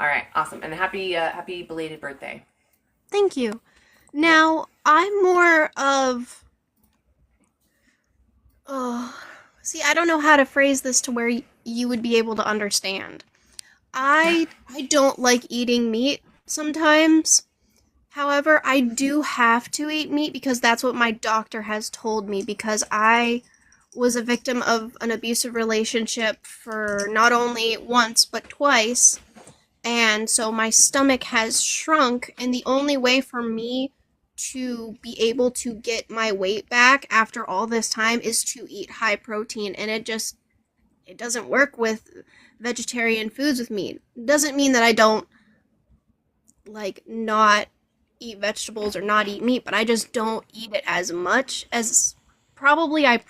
All right, awesome, and happy belated birthday. Thank you. Yep. Now, I'm more of, oh, see, I don't know how to phrase this to where you would be able to understand. I don't like eating meat sometimes. However, I do have to eat meat because that's what my doctor has told me because I was a victim of an abusive relationship for not only once but twice. And so my stomach has shrunk, and the only way for me to be able to get my weight back after all this time is to eat high protein, and it doesn't work with vegetarian foods with me. It doesn't mean that I don't like not eat vegetables or not eat meat, but I just don't eat it as much as I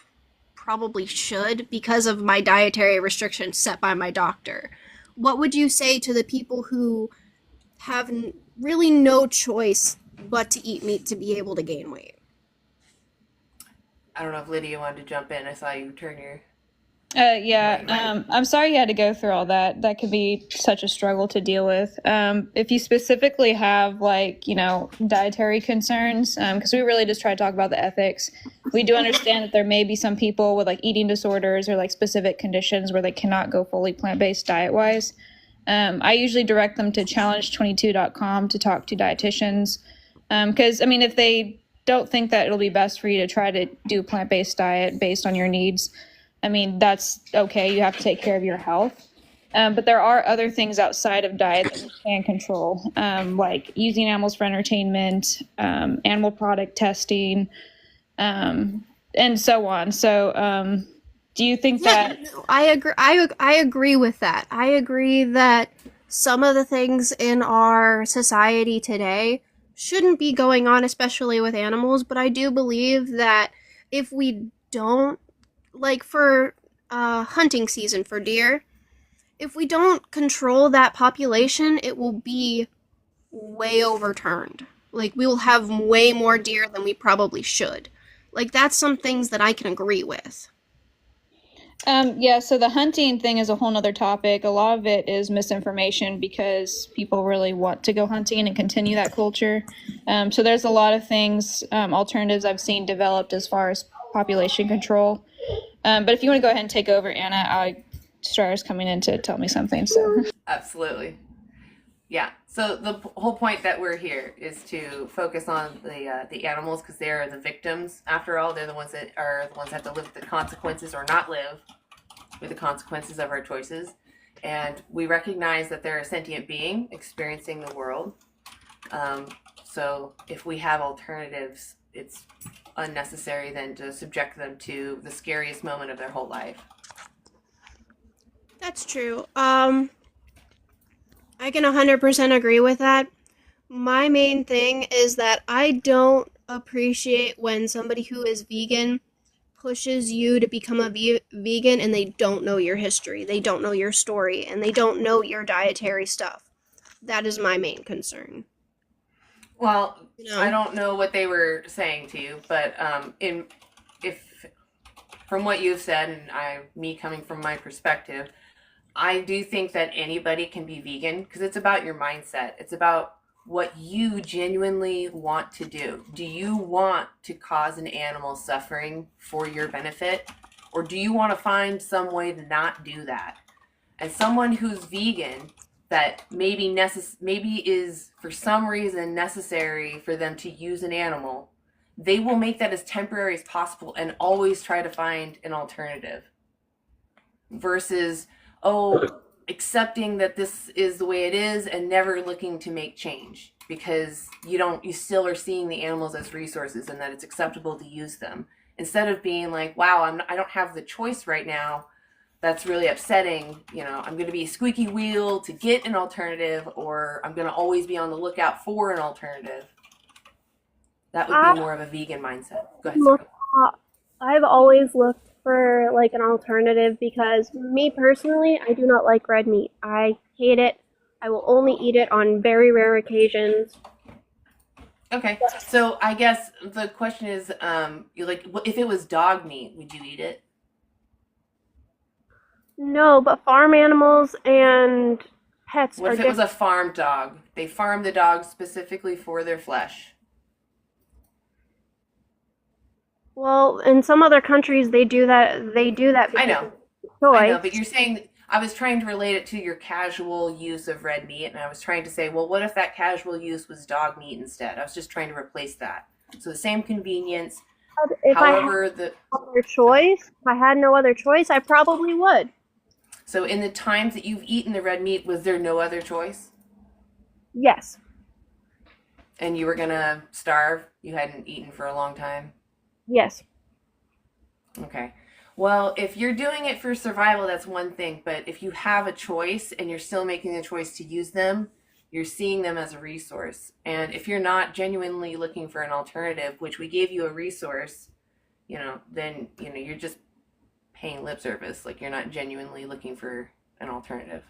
probably should because of my dietary restrictions set by my doctor. What would you say to the people who have really no choice but to eat meat to be able to gain weight? I don't know if Lydia wanted to jump in. I saw you turn your Yeah, mic. I'm sorry you had to go through all that. That could be such a struggle to deal with. If you specifically have, like, dietary concerns, because we really just try to talk about the ethics. We do understand that there may be some people with like eating disorders or like specific conditions where they cannot go fully plant-based diet-wise. I usually direct them to challenge22.com to talk to dietitians. Because, I mean, if they don't think that it'll be best for you to try to do a plant-based diet based on your needs, I mean, that's okay. You have to take care of your health. But there are other things outside of diet that you can control, like using animals for entertainment, animal product testing, and so on. So, do you think Yeah, that? no, I agree. I agree with that. I agree that some of the things in our society today shouldn't be going on, especially with animals. But I do believe that if we don't, like for hunting season for deer, if we don't control that population, it will be way overturned. Like we will have way more deer than we probably should. Like that's some things that I can agree with. Yeah, so the hunting thing is a whole nother topic. A lot of it is misinformation because people really want to go hunting and continue that culture. So there's a lot of things, alternatives I've seen developed as far as population control. But if you want to go ahead and take over, Anna, Strar's coming in to tell me something. So Absolutely. Yeah. So the whole point that we're here is to focus on the animals because they're the victims. After all, they're the ones that have to live with the consequences or not live with the consequences of our choices. And we recognize that they're a sentient being experiencing the world. Um, so if we have alternatives, it's unnecessary then to subject them to the scariest moment of their whole life. That's true. I can 100% agree with that. My main thing is that I don't appreciate when somebody who is vegan pushes you to become a vegan and they don't know your history, they don't know your story, and they don't know your dietary stuff. That is my main concern. Well, You I know? don't know what they were saying to you, but in if from what you've said, and me coming from my perspective, I do think that anybody can be vegan because it's about your mindset. It's about what you genuinely want to do. Do you want to cause an animal suffering for your benefit? Or do you want to find some way to not do that? And someone who's vegan that maybe is for some reason necessary for them to use an animal, they will make that as temporary as possible and always try to find an alternative versus, oh, accepting that this is the way it is and never looking to make change because you still are seeing the animals as resources and that it's acceptable to use them instead of being like, wow, I don't have the choice right now. That's really upsetting. I'm going to be a squeaky wheel to get an alternative, or I'm going to always be on the lookout for an alternative. That would be I more of a vegan mindset. Go ahead, look Sarah. I've always looked for like an alternative because me personally, I do not like red meat. I hate it. I will only eat it on very rare occasions. Okay, so I guess the question is, you like if it was dog meat, would you eat it? No, but farm animals and pets What are if it was different. a farm dog? They farm the dogs specifically for their flesh. Well, in some other countries, they do that. They do that I because know. it's I know, but choice. you're saying I was trying to relate it to your casual use of red meat, and I was trying to say, well, what if that casual use was dog meat instead? I was just trying to replace that. So the same convenience, If I had however, other choice, if I had no other choice, I probably would. so in the times that you've eaten the red meat, was there no other choice? Yes. And you were gonna starve? You hadn't eaten for a long time? Yes. Okay. Well, if you're doing it for survival, that's one thing. But if you have a choice and you're still making the choice to use them, you're seeing them as a resource. And if you're not genuinely looking for an alternative, which we gave you a resource, then, you're just paying lip service. Like you're not genuinely looking for an alternative.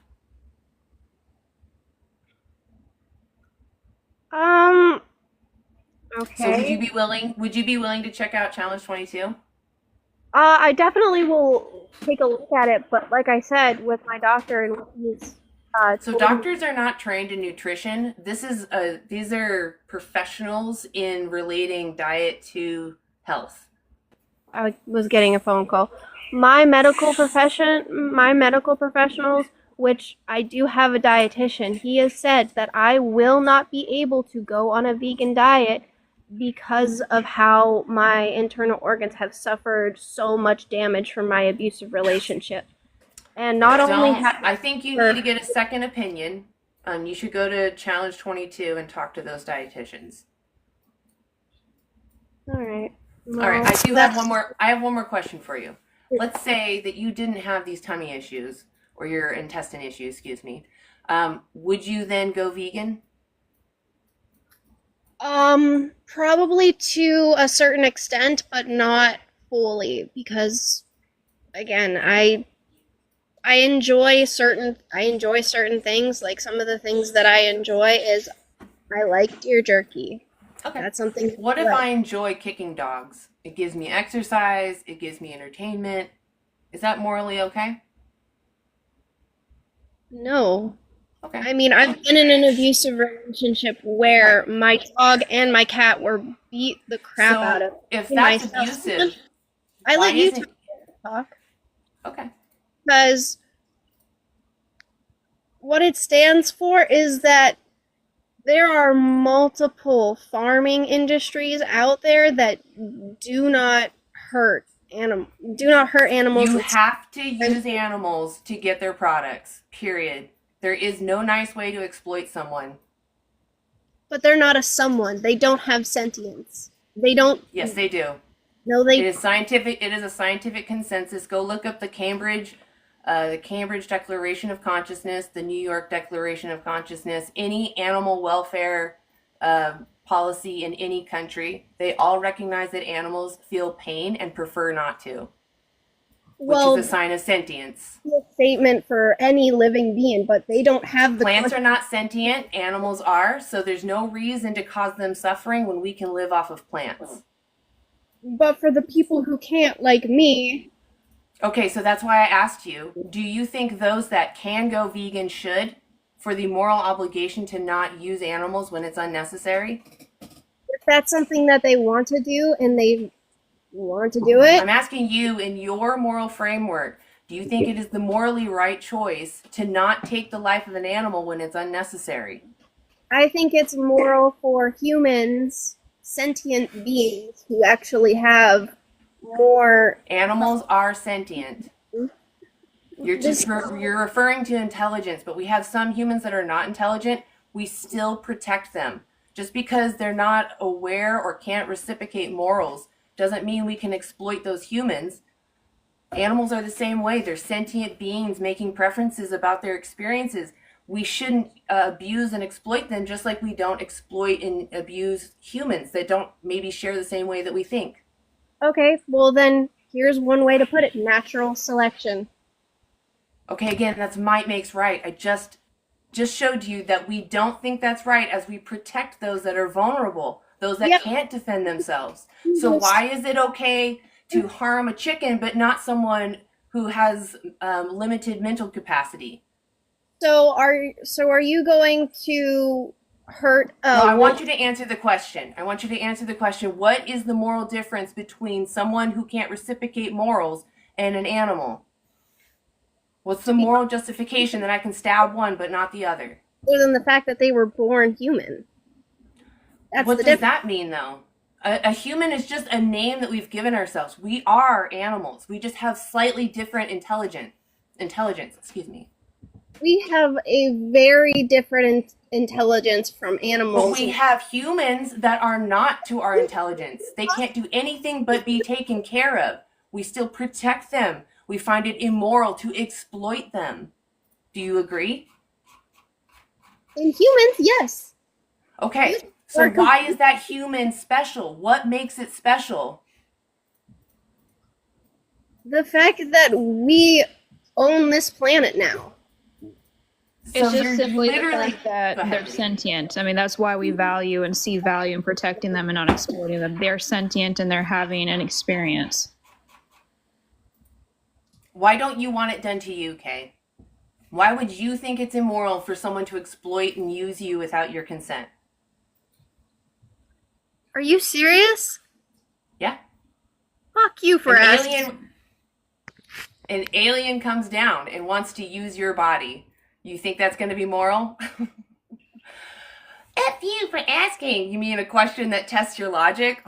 So would you Okay. be willing to check out Challenge 22? I definitely will take a look at it, but like I said, with my doctor and what he's So told me, doctors are not trained in nutrition. These are professionals in relating diet to health. I was getting a phone call. My medical professionals, which I do have a dietitian, he has said that I will not be able to go on a vegan diet because of how my internal organs have suffered so much damage from my abusive relationship. And not only I think you need to get a second opinion. You should go to Challenge 22 and talk to those dietitians. all right. All right, I have one more question for you. Let's say that you didn't have these tummy issues or your intestine issues, excuse me. Would you then go vegan? Probably to a certain extent, but not fully, because again, I enjoy certain things. Like some of the things that I enjoy is I like deer jerky. Okay. That's something. What if I enjoy kicking dogs? It gives me exercise, it gives me entertainment. Is that morally okay? No. Okay. I mean, I've been in an abusive relationship where my dog and my cat were beat the crap out of. If me that's myself. abusive, I why let you isn't talk okay? because what it stands for is that there are multiple farming industries out there that do not hurt animals. You have to use animals to get their products. Period. There is no nice way to exploit someone. But they're not a someone. They don't have sentience. They don't. Yes, they do. No, they. It is scientific. It is a scientific consensus. Go look up the Cambridge Declaration of Consciousness, the New York Declaration of Consciousness, any animal welfare policy in any country. They all recognize that animals feel pain and prefer not to, which is a sign of sentience. A statement for any living being, but they don't have the. Plants are not sentient. Animals are. So there's no reason to cause them suffering when we can live off of plants. But for the people who can't, like me. Okay, so that's why I asked you, do you think those that can go vegan should, for the moral obligation to not use animals when it's unnecessary? If that's something that they want to do and they want to do it. I'm asking you, in your moral framework, do you think it is the morally right choice to not take the life of an animal when it's unnecessary? I think it's moral for humans, sentient beings, who actually have more. Animals are sentient. You're referring to intelligence, but we have some humans that are not intelligent. We still protect them. Just because they're not aware or can't reciprocate morals doesn't mean we can exploit those humans. Animals are the same way. They're sentient beings making preferences about their experiences. We shouldn't abuse and exploit them, just like we don't exploit and abuse humans that don't maybe share the same way that we think. Okay, well then, here's one way to put it: natural selection. Okay, again, that's might makes right. I just showed you that we don't think that's right as we protect those that are vulnerable, those that can't defend themselves. So why is it okay to harm a chicken but not someone who has limited mental capacity? So are you going to hurt No, I want you to answer the question. I want you to answer the question. What is the moral difference between someone who can't reciprocate morals and an animal? What's the moral justification that I can stab one but not the other? other than the fact that they were born human? That's What the does difference. that mean, though? A human is just a name that we've given ourselves. We are animals. We just have slightly different intelligence. Excuse me. We have a very different intelligence from But animals. we have humans that are not to our intelligence. They can't do anything but be taken care of. We still protect them. We find it immoral to exploit them. Do you agree? In humans, yes. Okay, so why is that human special? What makes it special? The fact that we own this planet now. It's So just you're simply the literally- fact that Go ahead. they're sentient. I mean, that's why we value and see value in protecting them and not exploiting them. They're sentient and they're having an experience. Why don't you want it done to you, Kay? Why would you think it's immoral for someone to exploit and use you without your consent? Are you serious? Yeah. Fuck you for asking. An alien comes down and wants to use your body. You think that's going to be moral? F you for asking. You mean a question that tests your logic?